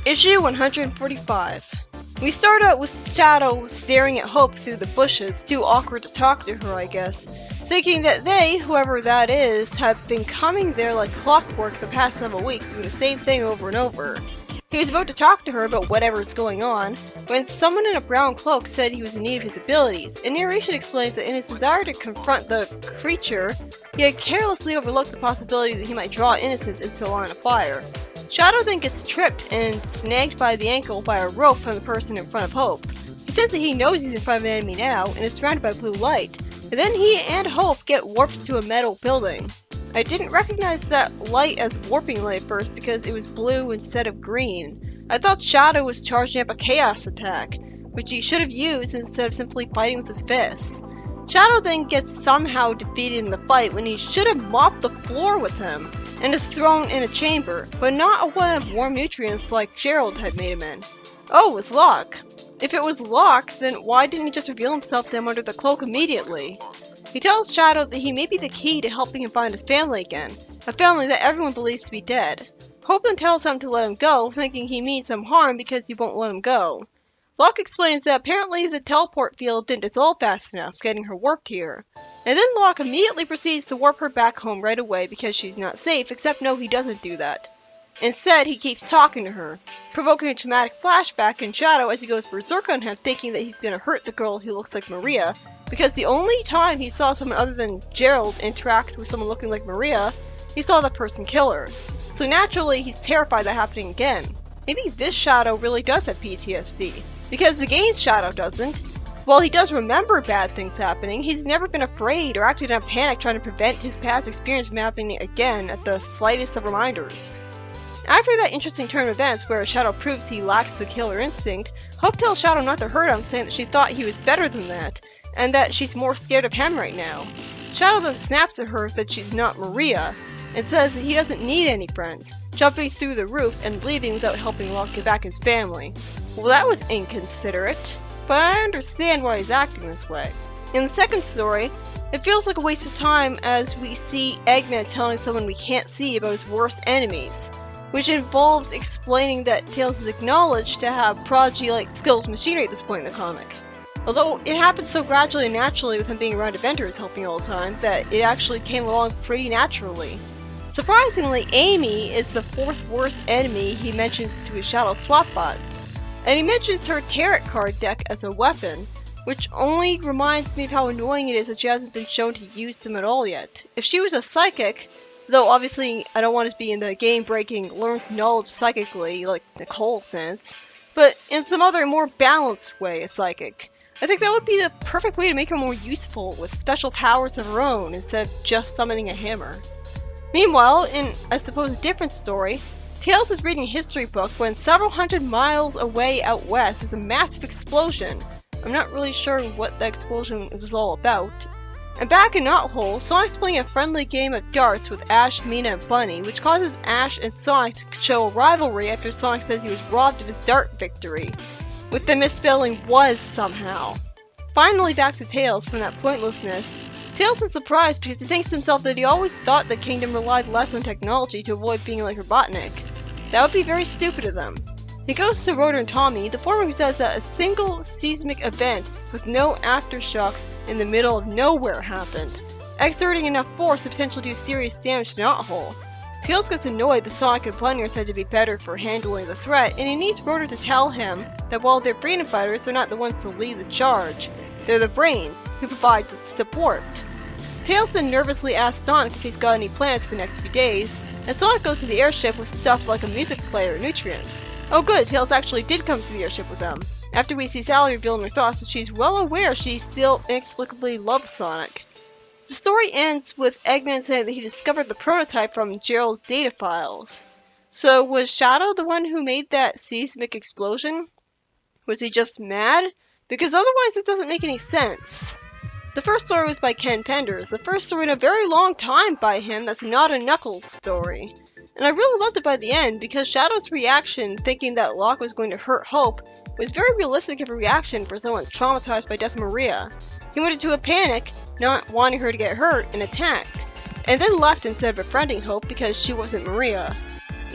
Issue 145. We start out with Shadow staring at Hope through the bushes, too awkward to talk to her, I guess, thinking that they, whoever that is, have been coming there like clockwork the past several weeks, doing the same thing over and over. He was about to talk to her about whatever's going on, when someone in a brown cloak said he was in need of his abilities, and narration explains that in his desire to confront the creature, he had carelessly overlooked the possibility that he might draw innocents into the line of fire. Shadow then gets tripped and snagged by the ankle by a rope from the person in front of Hope. He says that he knows he's in front of an enemy now, and is surrounded by blue light, and then he and Hope get warped to a metal building. I didn't recognize that light as warping light at first because it was blue instead of green. I thought Shadow was charging up a chaos attack, which he should have used instead of simply fighting with his fists. Shadow then gets somehow defeated in the fight when he should have mopped the floor with him, and is thrown in a chamber, but not a one of warm nutrients like Gerald had made him in. Oh, it's Locke. If it was Locke, then why didn't he just reveal himself to him under the cloak immediately? He tells Shadow that he may be the key to helping him find his family again, a family that everyone believes to be dead. Hope then tells him to let him go, thinking he means some harm because he won't let him go. Locke explains that apparently the teleport field didn't dissolve fast enough, getting her warped here. And then Locke immediately proceeds to warp her back home right away because she's not safe, except no, he doesn't do that. Instead, he keeps talking to her, provoking a traumatic flashback in Shadow as he goes berserk on him, thinking that he's gonna hurt the girl who looks like Maria, because the only time he saw someone other than Gerald interact with someone looking like Maria, he saw that person kill her. So naturally, he's terrified that happening again. Maybe this Shadow really does have PTSD. Because the game's Shadow doesn't. While he does remember bad things happening, he's never been afraid or acted in a panic trying to prevent his past experience from happening again at the slightest of reminders. After that interesting turn of events where Shadow proves he lacks the killer instinct, Hope tells Shadow not to hurt him, saying that she thought he was better than that, and that she's more scared of him right now. Shadow then snaps at her that she's not Maria, and says that he doesn't need any friends, jumping through the roof and leaving without helping Locke get back his family. Well, that was inconsiderate, but I understand why he's acting this way. In the second story, it feels like a waste of time as we see Eggman telling someone we can't see about his worst enemies, which involves explaining that Tails is acknowledged to have prodigy-like skills machinery at this point in the comic. Although it happened so gradually and naturally with him being around Avengers helping all the time that it actually came along pretty naturally. Surprisingly, Amy is the fourth worst enemy he mentions to his Shadow swap bots, and he mentions her tarot card deck as a weapon, which only reminds me of how annoying it is that she hasn't been shown to use them at all yet. If she was a psychic, though obviously I don't want to be in the game-breaking learns knowledge psychically like Nicole sense, but in some other more balanced way a psychic, I think that would be the perfect way to make her more useful with special powers of her own instead of just summoning a hammer. Meanwhile, in I suppose a different story, Tails is reading a history book when several hundred miles away out west there's a massive explosion. I'm not really sure what the explosion was all about. And back in Knothole, Sonic's playing a friendly game of darts with Ash, Mina, and Bunny, which causes Ash and Sonic to show a rivalry after Sonic says he was robbed of his dart victory, with the misspelling was somehow. Finally back to Tails from that pointlessness. Tails is surprised because he thinks to himself that he always thought the kingdom relied less on technology to avoid being like Robotnik. That would be very stupid of them. He goes to Rotor and Tommy, the former who says that a single seismic event with no aftershocks in the middle of nowhere happened, exerting enough force to potentially do serious damage to Knothole. Tails gets annoyed that Sonic and Bunny are said to be better for handling the threat, and he needs Rotor to tell him that while they're freedom fighters, they're not the ones to lead the charge. They're the brains, who provide the support. Tails then nervously asks Sonic if he's got any plans for the next few days, and Sonic goes to the airship with stuff like a music player and nutrients. Oh good, Tails actually did come to the airship with them, after we see Sally reveal in her thoughts that she's well aware she still inexplicably loves Sonic. The story ends with Eggman saying that he discovered the prototype from Gerald's data files. So was Shadow the one who made that seismic explosion? Was he just mad? Because otherwise it doesn't make any sense. The first story was by Ken Penders, the first story in a very long time by him that's not a Knuckles story. And I really loved it by the end because Shadow's reaction, thinking that Locke was going to hurt Hope, was very realistic of a reaction for someone traumatized by Death Maria. He went into a panic, not wanting her to get hurt, and attacked, and then left instead of befriending Hope because she wasn't Maria.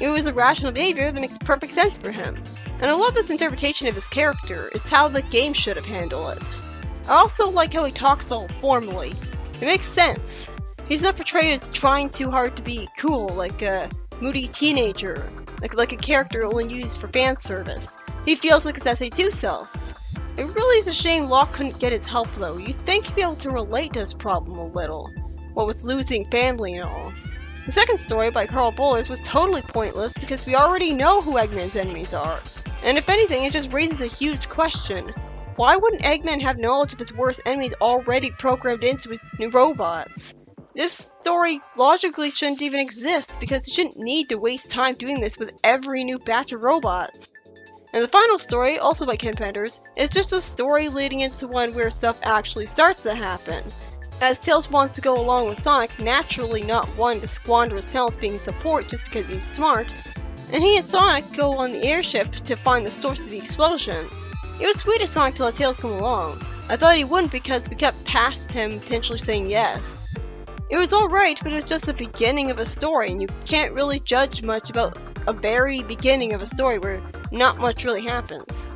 It was irrational behavior that makes perfect sense for him. And I love this interpretation of his character. It's how the game should have handled it. I also like how he talks all formally. It makes sense. He's not portrayed as trying too hard to be cool, like a moody teenager, like a character only used for fan service. He feels like his SA2 self. It really is a shame Locke couldn't get his help though. You'd think he'd be able to relate to his problem a little, what with losing family and all. The second story by Carl Bollers was totally pointless because we already know who Eggman's enemies are. And if anything, it just raises a huge question. Why wouldn't Eggman have knowledge of his worst enemies already programmed into his new robots? This story logically shouldn't even exist because he shouldn't need to waste time doing this with every new batch of robots. And the final story, also by Ken Penders, is just a story leading into one where stuff actually starts to happen. As Tails wants to go along with Sonic, naturally not wanting to squander his talents being support just because he's smart, and he and Sonic go on the airship to find the source of the explosion. It was sweet of Sonic to let Tails come along. I thought he wouldn't because we kept past him potentially saying yes. It was alright, but it was just the beginning of a story, and you can't really judge much about a very beginning of a story where not much really happens.